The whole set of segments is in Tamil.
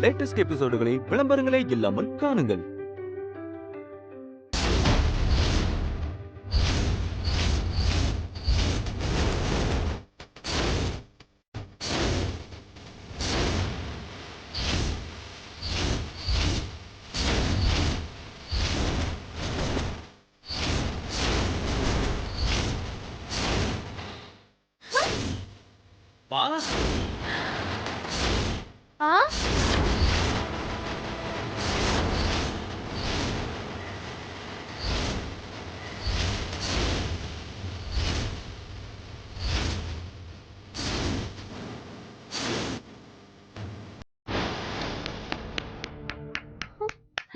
லேட்டஸ்ட் எபிசோடுகளை விளம்பரங்களே இல்லாமல் காணுங்கள். பா ஆ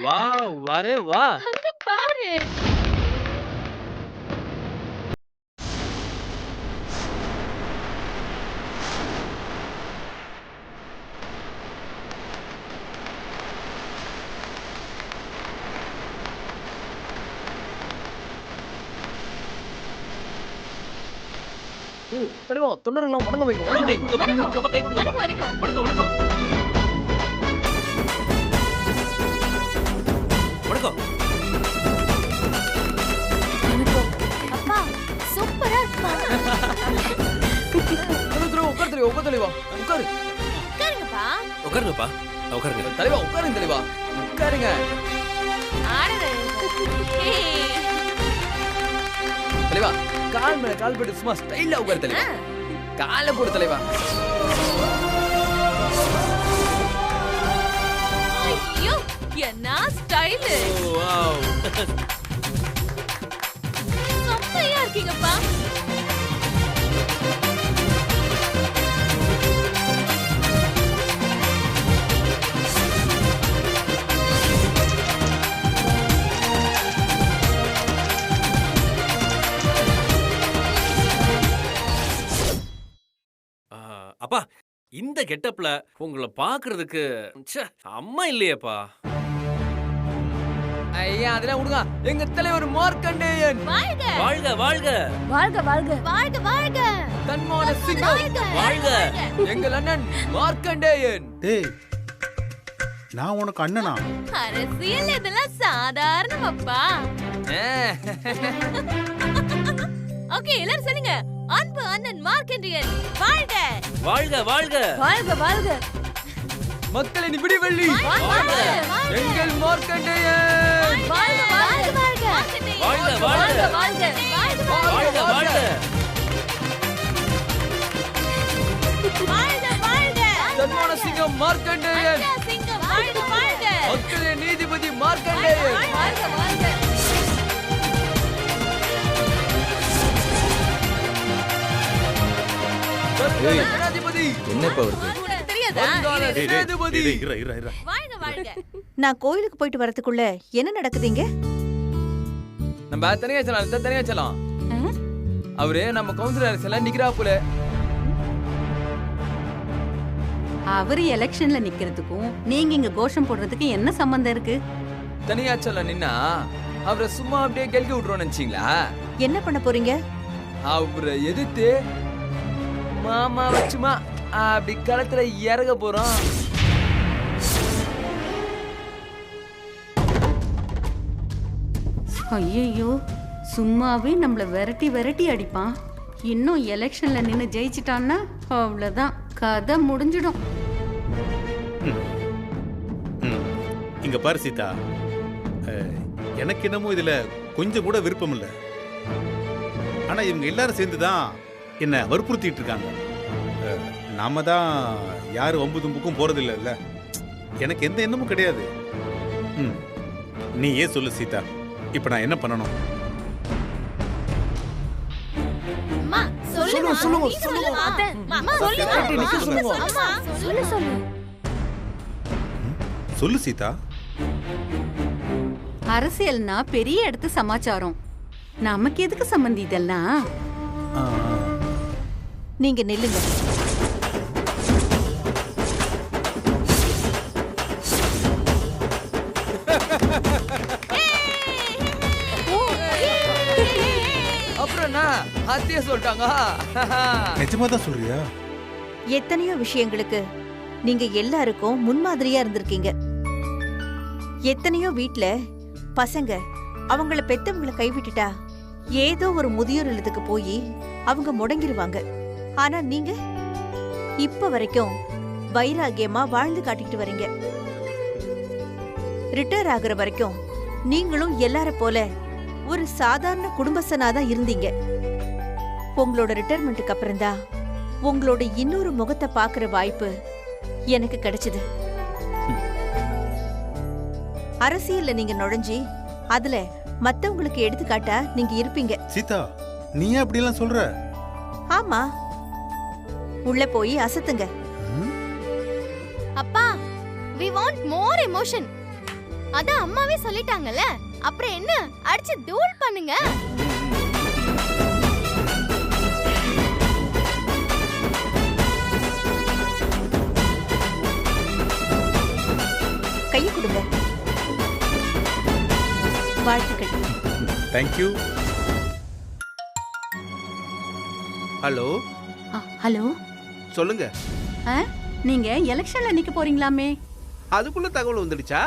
வா வரே வா. அங்க பாரு. தலைவா தொண்டரெல்லாம் வணங்க வைங்க வணங்க வைங்க. வணக்கம். அப்பா சூப்பரா இருக்குப்பா. உட்காரு தலைவா உட்காரு தலைவா உட்காரு. உட்காருங்கப்பா. உட்காருங்கப்பா உட்காருங்க. தலைவா உட்காருங்க தலைவா உட்காருங்க. ஆடுறே. தலைவா கால் மேல கால் போட்டு சும்மா ஸ்டைலா உட்காரு தலைவா. காலை போடு தலைவா. ஐயோ என்ன ஸ்டைல். வாவ். செம்மையா இருக்கீங்கப்பா. அப்பா இந்த கெட்டப்ல உங்களை பாக்குறதுக்கு அம்மா இல்லையேப்பா. ஐயா அதெல்லாம் விடுங்க. எங்க தலைவர் மார்க்கண்டேயன் வாழ்க வாழ்க வாழ்க வாழ்க வாழ்க வாழ்க வாழ்க. தன்மான சிங்கம் வாழ்க. எங்கள் அண்ணன் மார்க்கண்டேயன். டேய் நான் உனக்கு அண்ணனா? அரசியல் இதெல்லாம் சாதாரணம் அப்பா. ஓகே எல்லாரும் சொல்லுங்க. அன்பு அண்ணன் மார்க்கண்டேயன் வாழ்க வாழ்க வாழ்க வாழ்க வாழ்க. மக்களின் விடிவெள்ளி எங்கள் மார்க்கண்டேயன் வாழ்க வாழ்க வாழ்க வாழ்க வாழ்க வாழ்க வாழ்க வாழ்க வாழ்க வாழ்க வாழ்க. தன்மான சிங்கம் மார்க்கண்டேயன் அண்ணா சிங்கம் வாழ்க வாழ்க மக்களின் நீதிபதி மார்க்கண்டேயன் வாழ்க வாழ்க. வருங்கால ஜனாதிபதி என்னப்பா வருது? உனக்கு தெரியாதா? வருங்கால ஜனாதிபதி வாழ்க வாழ்க. நான் கோயிலுக்கு போயிட்டு வரதுக்குள்ள என்ன நடக்குதுங்க? நம்ம தனியா செல்லாம் தனியா செல்லாம். அவரு நம்ம கவுன்சிலர் சில நிக்கிறாப்புல. அவரு எலெக்ஷன்ல நிக்கிறதுக்கும் நீங்க இங்க கோஷம் போடுறதுக்கு என்ன சம்பந்தம் இருக்கு? தனியா செல்லாம் நின்னா அவரை சும்மா அப்படியே கெல்கி விட்டுருவோம் நினைச்சீங்களா? என்ன பண்ண போறீங்க? அவரை எதிர்த்து மாமா வச்சுமா அப்படி களத்துல இறங்க போறோம். ஐயோ சும்மாவே நம்மள விரட்டி விரட்டி அடிப்பான். இன்னும் எலெக்ஷன்ல நின்னு ஜெயிச்சிட்டான்னா அவ்வளவுதான், கதை முடிஞ்சிடும். இங்க பாரு சீதா, எனக்கு என்னமோ இதுல கொஞ்சம் கூட விருப்பம் இல்லை. ஆனா இவங்க எல்லாரும் சேர்ந்துதான் என்ன வற்புறுத்திட்டு இருக்காங்க. நாம தான் யாரு வம்பு தும்புக்கும் போறது இல்ல. எனக்கு எந்த எண்ணமும் கிடையாது. நீ ஏன் சொல்லு சீதா, இப்ப நான் என்ன பண்ணணும்? அம்மா சொல்லுங்க சொல்லுங்க அத்தை. அம்மா சொல்லுங்க அம்மா சொல்லு சொல்லு. சொல்லு சீதா. அரசியல்னா பெரிய இடத்து சமாச்சாரம், நமக்கு எதுக்கு சம்பந்தி இதெல்லாம்? நீங்க நில்லுங்க. அப்புறம் என்ன அத்தைய சொல்லிட்டாங்க. நிஜமா தான் சொல்றியா? எத்தனையோ விஷயங்களுக்கு நீங்க எல்லாருக்கும் முன்மாதிரியா இருந்திருக்கீங்க. எத்தனையோ வீட்ல பசங்க அவங்கள பெத்தவங்கள கைவிட்டுட்டா ஏதோ ஒரு முதியோர் இல்லத்துக்கு போய் அவங்க முடங்கிருவாங்க. ஆனா நீங்க இப்ப வரைக்கும் வைராகியமா வாழ்ந்து காட்டிட்டு வரீங்க. ரிட்டையர் ஆகுற வரைக்கும் நீங்களும் எல்லார போல ஒரு சாதாரண குடும்பஸ்தனாதான் இருந்தீங்க. உங்களோட ரிட்டையர்மெண்ட்டுக்கு அப்புறம்தான் உங்களோட இன்னொரு முகத்தை பாக்குற வாய்ப்பு எனக்கு கிடைச்சது. அரசியல்ல நீங்க நுழைஞ்சி அதுல மத்தவங்களுக்கு எடுத்துக்காட்டா நீங்க இருப்பீங்க. சீதா, நீ ஏன் அப்படி எல்லாம் சொல்ற? ஆமா, உள்ள போய் அசத்துங்க. அப்பா, we want more emotion. அதான் அம்மாவே சொல்லிட்டாங்கல்ல, அப்புறம் என்ன அடிச்சு தூள் பண்ணுங்க. கையை கொடுங்க. வாழ்த்துக்கள். தேங்க்யூ. ஹலோ ஹலோ, சொல்லுங்க. நீங்க எலெக்ஷன்ல நிக்க போறீங்களாமே? அதுக்குள்ள தகவல் வந்துடுச்சா?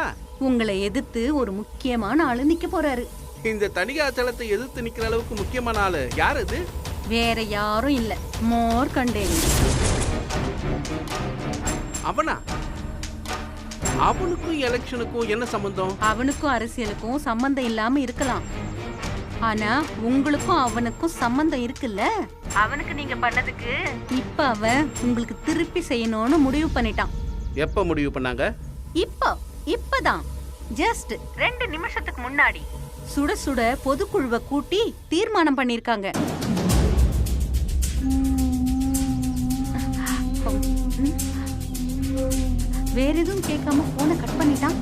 உங்களை எதிர்த்து ஒரு முக்கியமான ஆளு நிக்க போறாரு. இந்த தணிகாச்சலத்தை எதிர்த்து நிக்கிற அளவுக்கு முக்கியமான ஆளு யார் அது? வேற யாரும் இல்ல, மோர் கண்டேன். அவனா? அவனுக்கும் எலெக்ஷனுக்கும் என்ன சம்பந்தம்? அவனுக்கும் அரசியலுக்கும் சம்பந்தம் இல்லாம இருக்கலாம், ஆனா உங்களுக்கும் அவனுக்கும் சம்பந்தம் இருக்குல்ல. அவனுக்கு நீங்க பண்ணதுக்கு இப்ப அவன் உங்களுக்கு திருப்பி செய்யணும்னு முடிவு பண்ணிட்டான். எப்ப முடிவு பண்ணாங்க? இப்பதான் ஜஸ்ட் 2 நிமிஷத்துக்கு முன்னாடி சுட சுட பொதுக்குழுவை கூட்டி தீர்மானம் பண்ணிருக்காங்க. வேற எதுவும் கேட்காம போனை கட் பண்ணிட்டான்.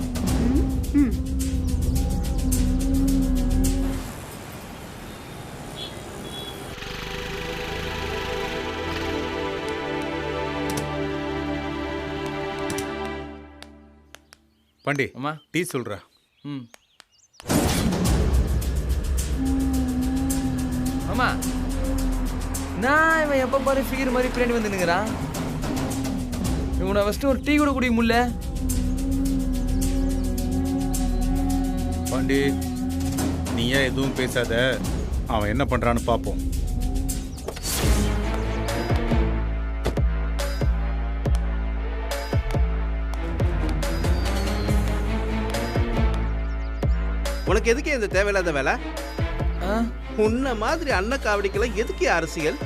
பாண்டி, அம்மா டீ சொல்றா. அம்மா, நான் இவன் எப்ப பாரு ஃபிகர் மாதிரி பின்னாடி வந்து நிற்கிறான். இவனை ஃபர்ஸ்ட் ஒரு டீ கூட குடிக்க முடியல. பாண்டி, நீ ஏன் எதுவும் பேசாத, அவன் என்ன பண்றான்னு பாப்போம். உனக்கு எதுக்கு இந்த தேவையில்லாத வேலை? உன்ன மாதிரி அன்னக்காவடிக்கெல்லாம் எதுக்கு அரசியல்?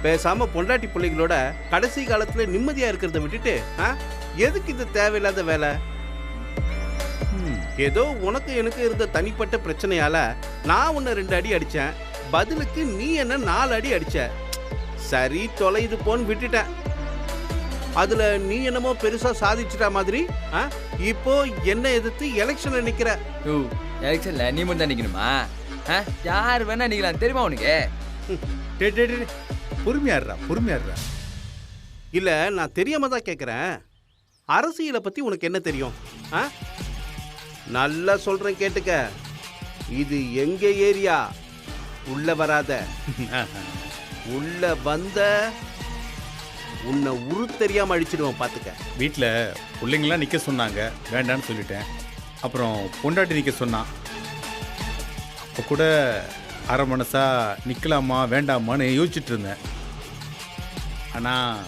பேசாம பொண்டாட்டி பிள்ளைங்களோட கடைசி காலத்துல நிம்மதியா இருக்கிறத விட்டுட்டு எதுக்கு இந்த தேவையில்லாத வேலை? ஏதோ உனக்கு எனக்கு இருந்த தனிப்பட்ட பிரச்சனையால நான் உன்னை 2 அடி அடிச்சேன், பதிலுக்கு நீ என்ன 4 அடி அடிச்ச. சரி தொலைது போன்னு விட்டுட்டேன். அதுல நீ என்னமோ பெருசா சாதிச்சிட்ட மாதிரி இப்போ என்ன எதிர்த்து எலெக்ஷன்ல நிக்கிற. எலெக்ஷன்ல நீ மட்டும் தான் நிக்கணுமா? யார் வேணா நிக்கலாம், தெரியுமா உனக்கு? பொறுமையாடுறா. இல்ல, நான் தெரியாம தான் கேக்குறேன். அரசியலை பத்தி உனக்கு என்ன தெரியும்? நல்லா சொல்றேன் கேட்டுக்க. இது எங்க ஏரியா. உள்ள வராத. உள்ள வந்த உன்னை உரு தெரியாம அழிச்சிடுவோம், பாத்துக்க. வீட்டில் பிள்ளைங்களாம் நிற்க சொன்னாங்க, வேண்டான்னு சொல்லிட்டேன். அப்புறம் பொண்டாட்டி நிற்க சொன்னான். அப்போ கூட அரை மனசா நிற்கலாமா வேண்டாமான்னு யோசிச்சுட்டு இருந்தேன். ஆனால்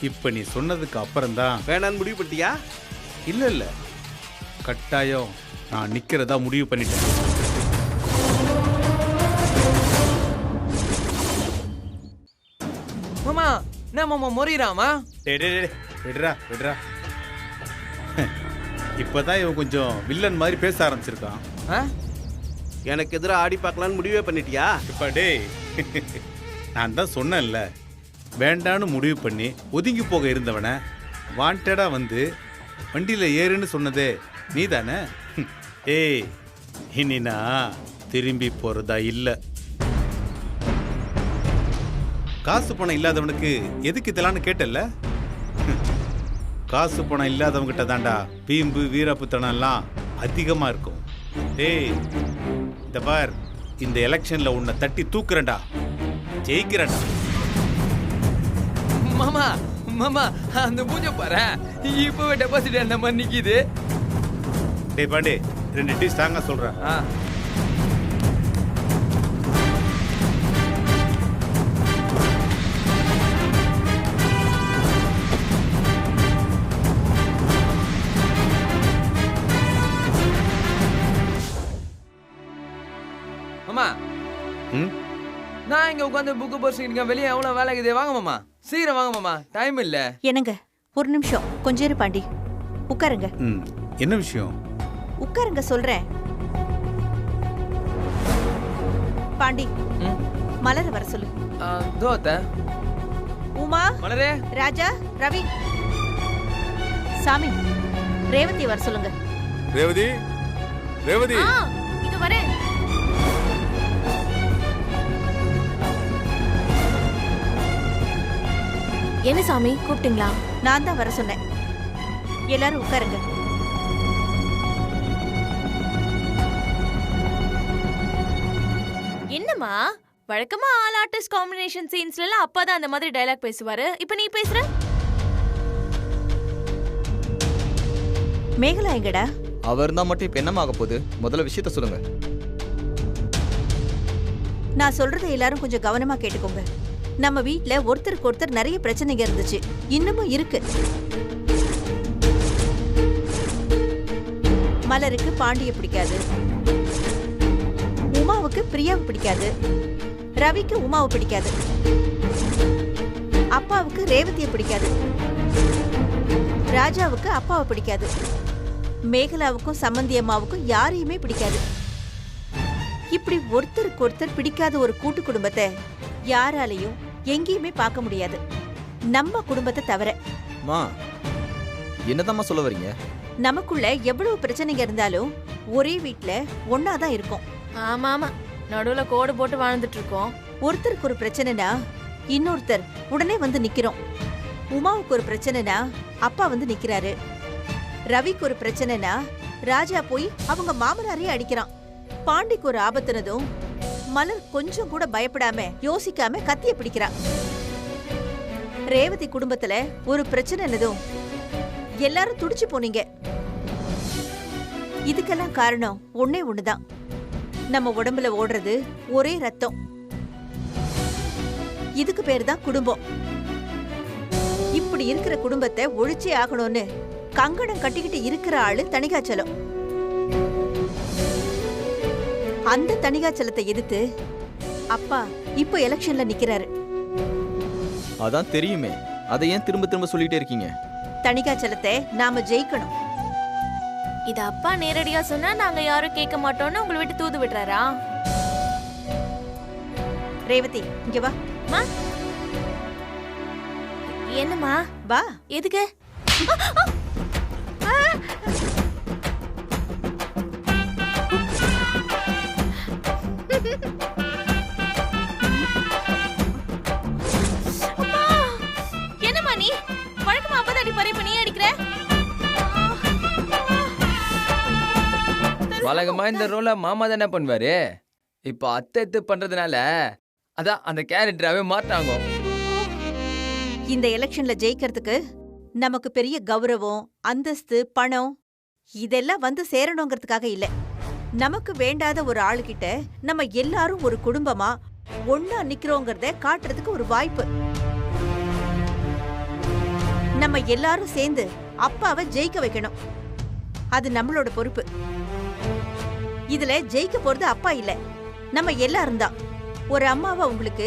இப்போ நீ சொன்னதுக்கு அப்புறம்தான் வேணான்னு முடிவு பண்ணிட்டியா? இல்லை, கட்டாயம் நான் நிற்கிறதா முடிவு பண்ணிட்டேன். மாமா, என்ன மாமா முறையிறாமா? விடுறா. இப்பதான் இவன் கொஞ்சம் வில்லன் மாதிரி பேச ஆரம்பிச்சிருக்கான். எனக்கு எதிராக ஆடி பார்க்கலான்னு முடிவே பண்ணிட்டியா? இப்ப டேய், நான் தான் சொன்னேன்ல, வேண்டான்னு முடிவு பண்ணி ஒதுங்கி போக இருந்தவனை வாண்டடா வந்து வண்டியில ஏறுன்னு சொன்னதே நீ தானே? ஏய், இனி நான் திரும்பி போறதா இல்லை. காசு பணம் இல்லாதவனுக்கு எதுக்கு இதெல்லாம் கேட்டல்ல? காசு பணம் இல்லாதவங்கிட்ட தாண்டா வீம்பு வீரப்புத்தனம் எல்லாம் அதிகமா இருக்கும். டேய், இந்த பார், இந்த எலெக்ஷன்ல உன்னை தட்டி தூக்குறேன்டா, ஜெயிக்கிறேன்டா. மாமா மாமா அந்த பூஜை பாரு, இப்பவே டெபாசிட் அந்த மாதிரி நிக்குது. டேய் பாண்டி, 2 டீ ஸ்ட்ராங்கா சொல்றேன். மாமா நான் இங்க உட்காந்து புக்கு படிச்சுக்கிட்டு வெளியே எவ்வளவு வேலை இருக்குது. வாங்க மாமா, சீக்கிரம் வாங்க மாமா, டைம் இல்ல. என்னங்க ஒரு நிமிஷம் கொஞ்சம் இரு பாண்டி, உட்காருங்க. என்ன விஷயம்? உட்காருங்க சொல்றேன். பாண்டி மலர வர சொல்லு. தோத்த உமா, மலரே, ராஜா, ரவி, சாமி, ரேவதி வர சொல்லுங்க. ரேவதி, ரேவதி, இது வரேன். என்ன சாமி கூப்பிட்டீங்களா? நான் தான் வர சொன்னேன். எல்லாரும் உட்காருங்க. என்னம்மா வழக்கமா ஆல் ஆர்டிஸ்ட் காம்பினேஷன் சீன்ஸ்ல எல்லாம் அப்பா அந்த மாதிரி டயலாக் பேசுவாரு, இப்போ நீ பேசுற? மேகலா எங்கடா? அவர் இருந்தா மட்டும் இப்ப என்னமா ஆக போகுது? முதல்ல விஷயத்த சொல்லுங்க. நான் சொல்றதை எல்லாரும் கொஞ்சம் கவனமா கேட்டுக்கோங்க. நம்ம வீட்ல ஒருத்தருக்கு ஒருத்தர் நிறைய பிரச்சனைங்க இருந்துச்சு, இன்னமும் இருக்கு. மலருக்கு பாண்டிய பிடிக்காது, உமாவுக்கு பிரியாவை பிடிக்காது, ரவிக்கு உமாவை பிடிக்காது, அப்பாவுக்கு ரேவதியை பிடிக்காது, ராஜாவுக்கு அப்பாவை பிடிக்காது, மேகலாவுக்கும் சம்பந்தி அம்மாவுக்கும் யாரையுமே பிடிக்காது. இப்படி ஒருத்தருக்கு ஒருத்தர் பிடிக்காத ஒரு கூட்டு குடும்பத்தை யாராலையும் எங்கேயுமே பார்க்க முடியாது, நம்ம குடும்பத்தை தவிர. மா, என்னதாம்மா சொல்ல வரீங்க? நமக்குள்ள எவ்வளவு பிரச்சனைங்க இருந்தாலும் ஒரே வீட்ல ஒன்னாதான் இருக்கும். ஆமா ஆமா, நடுவுல கோடு போட்டு வாழ்ந்துட்டு இருக்கோம். ஒருத்தருக்கு ஒரு பிரச்சனைனா இன்னொருத்தர் உடனே வந்து நிக்கிறோம். உமாவுக்கு ஒரு பிரச்சனைனா அப்பா வந்து நிக்கிறாரு. ரவிக்கு ஒரு பிரச்சனைனா ராஜா போய் அவங்க மாமனாரையே அடிக்கிறான். பாண்டிக்கு ஒரு ஆபத்துனதும் மலர் கொஞ்சம் கூட பயப்படாம யோசிக்காம கத்திய பிடிக்கிறான். ரேவதி குடும்பத்துல ஒரு பிரச்சனைனதும் எல்லாரும் துடிச்சு போனீங்க. இதுக்கெல்லாம் காரணம் ஒன்னே ஒண்ணுதான், நம்ம உடம்புல ஓடுறது ஒரே ரத்தம். இதுக்கு பேரு தான் குடும்பம். இப்படி இருக்கிற குடும்பத்தை ஒழிச்சே ஆகணும்னு கங்கணம் கட்டிக்கிட்டு இருக்கிற ஆளு தணிகாச்சலம். அந்த தணிகாச்சலத்தை எதிர்த்து அப்பா இப்ப எலெக்ஷன்ல நிக்கிறாரு. அதான் தெரியுமே, அதை ஏன் திரும்ப திரும்ப சொல்லிட்டே இருக்கீங்க? தணிகாச்சலத்தை நாம ஜெயிக்கணும். இது அப்பா நேரடியா சொன்னா நாங்க யாரும் கேட்க மாட்டோம்னு உங்களை விட்டு தூது விடுறாரா? ரேவதி இங்க வா. என்னம்மா? வா. எதுக்கு? என்னம்மா நீ வழக்கமா அப்பதான் அடி பறை பண்ணி அடிக்கிற? வழக்கமா இந்த ரோல மாமா தானே பண்ணுவாரு. இப்ப அத்தை பண்றதுனால அதான் அந்த கேரக்டராவே மாட்டாங்க. இந்த எலெக்ஷன்ல ஜெயிக்கிறதுக்கு நமக்கு பெரிய கௌரவம், அந்தஸ்து, பணம் இதெல்லாம் வந்து சேரணுங்கிறதுக்காக இல்ல. நமக்கு வேண்டாத ஒரு ஆளுகிட்ட நம்ம எல்லாரும் ஒரு குடும்பமா ஒன்னா நிக்கிறோங்கிறத காட்டுறதுக்கு ஒரு வாய்ப்பு. நம்ம எல்லாரும் சேர்ந்து அப்பாவை ஜெயிக்க வைக்கணும். அது நம்மளோட பொறுப்பு. இதுல ஜெயிக்க போறது அப்பா இல்ல, நம்ம எல்லாரும் தான். ஒரு அம்மாவா உங்களுக்கு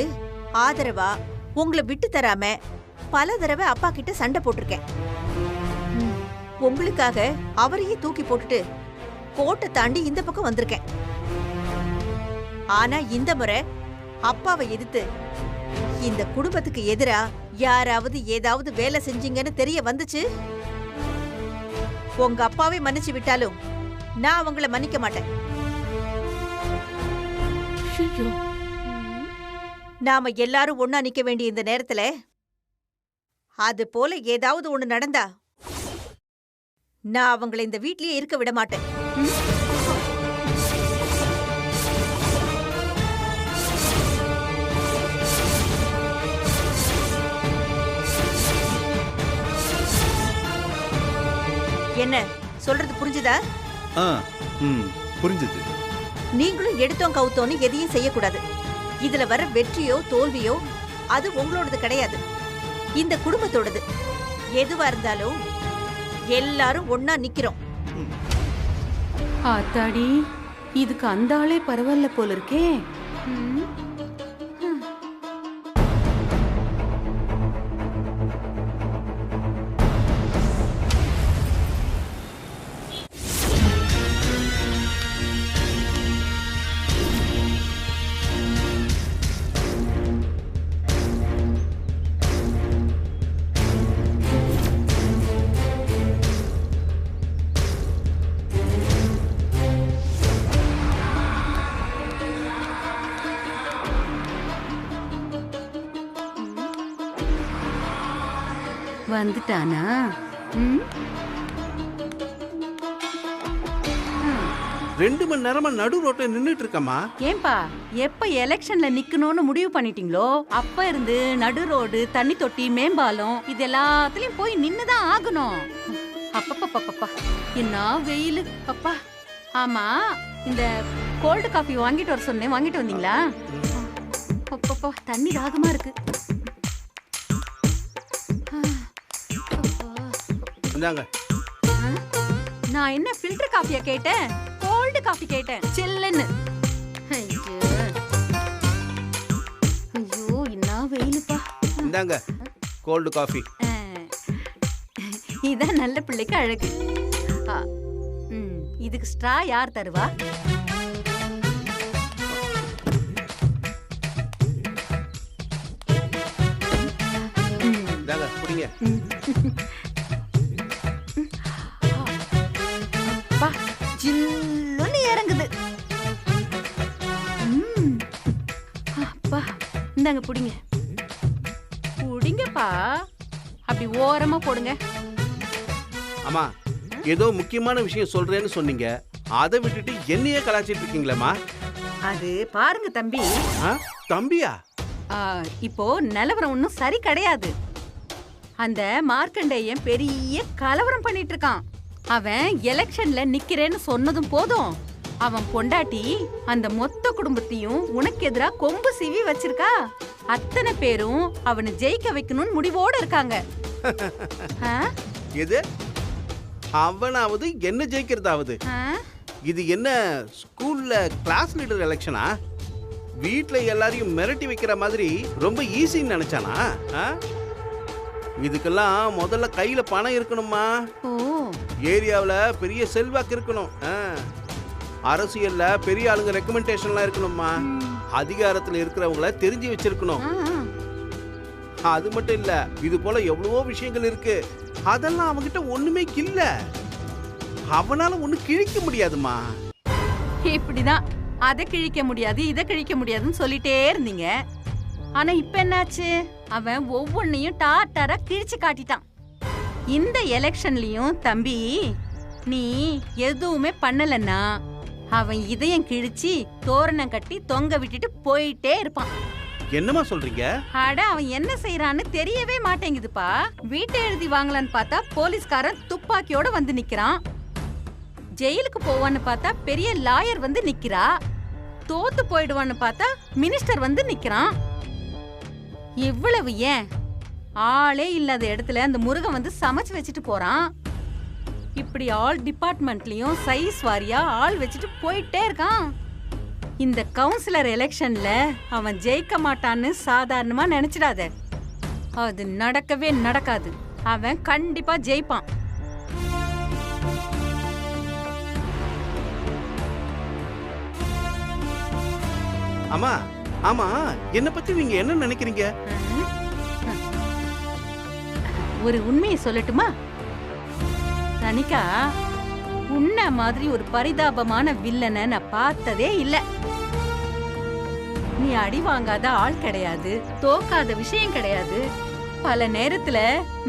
ஆதரவா உங்களை விட்டு தராம பல தடவை அப்பா கிட்ட சண்டை போட்டிருக்கேன். உங்களுக்காக அவரையே தூக்கி போட்டுட்டு கோட்டை தாண்டி இந்த பக்கம் வந்திருக்கேன். ஆனா இந்த முறை அப்பாவை எதிர்த்து இந்த குடும்பத்துக்கு எதிரா யாராவது ஏதாவது வேலை செஞ்சீங்கன்னு தெரிய வந்துச்சு, உங்க அப்பாவே மன்னிச்சு விட்டாலும் நான் அவங்கள மன்னிக்க மாட்டேன். நாம எல்லாரும் ஒன்னா நிக்க வேண்டிய இந்த நேரத்துல அது போல ஏதாவது ஒண்ணு நடந்தா நான் அவங்களை இந்த வீட்லயே இருக்க விட மாட்டேன். என்ன சொல்றது புரிஞ்சுதா? புரிஞ்சுது. நீங்களும் எடுத்தோம் கவுத்தோன்னு எதையும் செய்யக்கூடாது. இதுல வர வெற்றியோ தோல்வியோ அது உங்களோடது கிடையாது, இந்த குடும்பத்தோடது. எதுவா இருந்தாலும் எல்லாரும் ஒன்னா நிக்கிறோம். ஆத்தாடி, இதுக்கு அந்த ஆளே பரவாயில்ல போல இருக்கே. வந்துட்டானா? 2 மணி நேரமா நடு ரோட்ல நின்னுட்டு இருக்கமா. ஏன்பா, எப்ப எலெக்ஷன்ல நிக்கணும்னு முடிவு பண்ணிட்டீங்களோ அப்ப இருந்து நடு ரோடு, தண்ணி தொட்டி, மேம்பாலம் இது எல்லாத்துலயும் போய் நின்னுதான் ஆகணும். அப்பப்பா, என்ன வெயில் அப்பா. ஆமா, இந்த கோல்டு காஃபி வாங்கிட்டு வர சொன்னேன், வாங்கிட்டு வந்தீங்களா? அப்பப்பா, தண்ணி தாகமா இருக்கு. நான் என்ன ஃபில்டர் காஃபியா கேட்டேன்? கோல்டு காஃபி கேட்டேன், சில்லுன்னு. ஐயோ, என்ன வெயிலுப்பா. இந்தாங்க கோல்டு காஃபி. இதான் நல்ல பிள்ளைக்கு அழகு. இதுக்கு ஸ்ட்ரா யார் தருவா? இந்தாங்க குடிங்க. ஜில்லுன்னு இறங்குது. அப்பா, இந்தாங்க புடிங்க. புடிங்கப்பா, அப்படி ஓரமா போடுங்க. அம்மா, ஏதோ முக்கியமான விஷயம் சொல்றேன்னு சொன்னீங்க, அதை விட்டுட்டு என்னையே கலாச்சிட்டு இருக்கீங்களேம்மா. அது பாருங்க தம்பி. தம்பியா? இப்போ நிலவரம் ஒன்னும் சரி கிடையாது. அந்த மார்க்கண்டேயன் பெரிய கலவரம் பண்ணிட்டு இருக்கான். அவன் எலெக்ஷன்ல நிக்கிறேன்னு சொன்னதும் போதும், அவன் பொண்டாட்டி அந்த மொத்த குடும்பத்தையும் உனக்கு எதிரா கொம்பு சீவி வச்சிருக்கா. அத்தனை பேரும் அவனை ஜெயிக்க வைக்கணும்னு முடிவோட இருக்காங்க. எது? அவனாவது என்ன ஜெயிக்கிறதாவது? இது என்ன ஸ்கூல்ல கிளாஸ் லீடர் எலெக்ஷனா? வீட்ல எல்லாரையும் மிரட்டி வைக்கிற மாதிரி ரொம்ப ஈஸின்னு நினைச்சானா? இதுக்கெல்லாம் முதல்ல கையில பணம் இருக்கணுமா, ஏரியாவுல பெரிய செல்வாக்கு இருக்கணும், அரசியல்ல பெரிய ஆளுங்க ரெக்கமெண்டேஷன்லாம் இருக்கணுமா, அதிகாரத்துல இருக்கிறவங்கள தெரிஞ்சு வச்சிருக்கணும். அது மட்டும் இல்ல, இது போல எவ்வளவோ விஷயங்கள் இருக்கு. அதெல்லாம் அவங்கிட்ட ஒண்ணுமே இல்ல. அவனால ஒண்ணு கிழிக்க முடியாதுமா. இப்படிதான் அதை கிழிக்க முடியாது, இதை கிழிக்க முடியாதுன்னு சொல்லிட்டே இருந்தீங்க. ஆனா இப்ப என்னாச்சு? அவன் ஒவ்வொன்னையும் டாட்டாரா கிழிச்சு காட்டிட்டான். இந்த எலெக்ஷன்லயும் தம்பி, நீ எதுவுமே பண்ணலன்னா அவன் இதயம் கிழிச்சு தோரணம் கட்டி தொங்க விட்டுட்டு போயிட்டே இருப்பான். என்னமா சொல்றீங்க? அட, அவன் என்ன செய்யறான்னு தெரியவே மாட்டேங்குதுப்பா. வீட்டை எழுதி வாங்கலான்னு பார்த்தா போலீஸ்காரன் துப்பாக்கியோட வந்து நிக்கிறான். ஜெயிலுக்கு போவான்னு பார்த்தா பெரிய லாயர் வந்து நிக்கிறா. தோத்து போயிடுவான்னு பார்த்தா மினிஸ்டர் வந்து நிக்கிறான். இவ்வளவு ஏன், ஆளே இல்லாத இடத்துல அந்த முருகன் வந்து சமைச்சு வச்சுட்டு போறான். இப்படி ஆல் டிபார்ட்மெண்ட்லயும் சைஸ் வாரியா ஆள் வச்சுட்டு போயிட்டே இருக்கான். இந்த கவுன்சிலர் எலெக்ஷன்ல அவன் ஜெயிக்க மாட்டான்னு சாதாரணமா நினைச்சிடாத. அது நடக்கவே நடக்காது. அவன் கண்டிப்பா ஜெயிப்பான். அம்மா, ஆமா, என்ன பத்தி நீங்க என்ன நினைக்கிறீங்க? ஒரு உண்மையை சொல்லட்டுமா தனிகா? உன்ன மாதிரி ஒரு பரிதாபமான வில்லனை நான் பார்த்ததே இல்ல. நீ அடி வாங்காத ஆள் கிடையாது, தோக்காத விஷயம் கிடையாது. பல நேரத்துல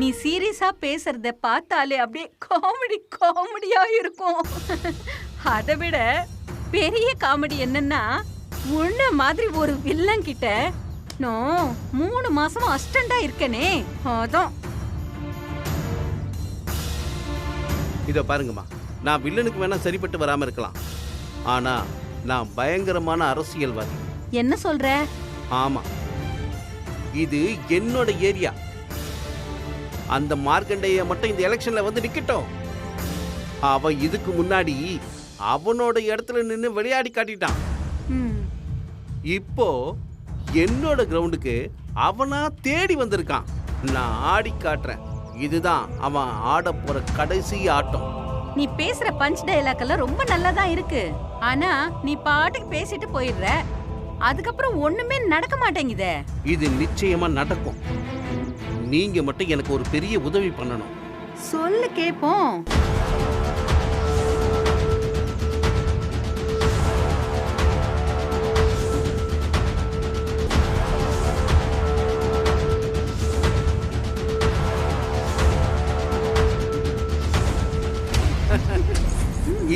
நீ சீரியஸா பேசுறத பார்த்தாலே அப்படியே காமெடியா இருக்கும். அதை விட பெரிய காமெடி என்னன்னா, உன்ன மாதிரி ஒரு வில்லன் கிட்ட நான் 3 மாசமா அசிஸ்டண்டா இருக்கனே. அதான் இதை பாருங்கம்மா, நான் வில்லனுக்கு வேணா சரிப்பட்டு வராம இருக்கலாம், ஆனா நான் பயங்கரமான அரசியல்வாதி. என்ன சொல்ற? ஆமா, இது என்னோட ஏரியா. அந்த மார்க்கண்டேய மட்டும் இந்த எலெக்ஷன்ல வந்து நிக்கட்டும். அவன் இதுக்கு முன்னாடி அவனோட இடத்துல நின்று விளையாடி காட்டிட்டான். இப்போ என்னோட கிரவுண்டுக்கு அவனா தேடி வந்திருக்கான். நான் ஆடி காட்டுறேன். இதுதான் அவன் ஆட போற கடைசி ஆட்டம். நீ பேசுற பஞ்ச் டயலாக் எல்லாம் ரொம்ப நல்லதா இருக்கு. ஆனா நீ பாட்டுக்கு பேசிட்டு போயிடுற, அதுக்கப்புறம் ஒண்ணுமே நடக்க மாட்டேங்குதே. இது நிச்சயமா நடக்கும். நீங்க மட்டும் எனக்கு ஒரு பெரிய உதவி பண்ணணும். சொல்லு கேப்போம்.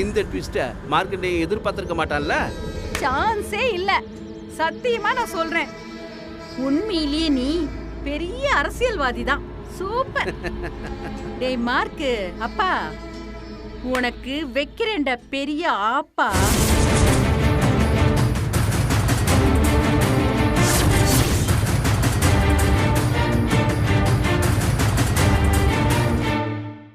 இந்த ட்விஸ்ட மார்க்கண்டேய எதிர்பார்த்திருக்க மாட்டான்ல? சான்ஸே இல்ல. சத்தியமா நான் சொல்றேன், உண்மையிலேயே நீ பெரிய அரசியல்வாதி தான். சூப்பர். டேய் மார்க்கு அப்பா, உனக்கு வைக்கிறேன்டா பெரிய ஆப்பா.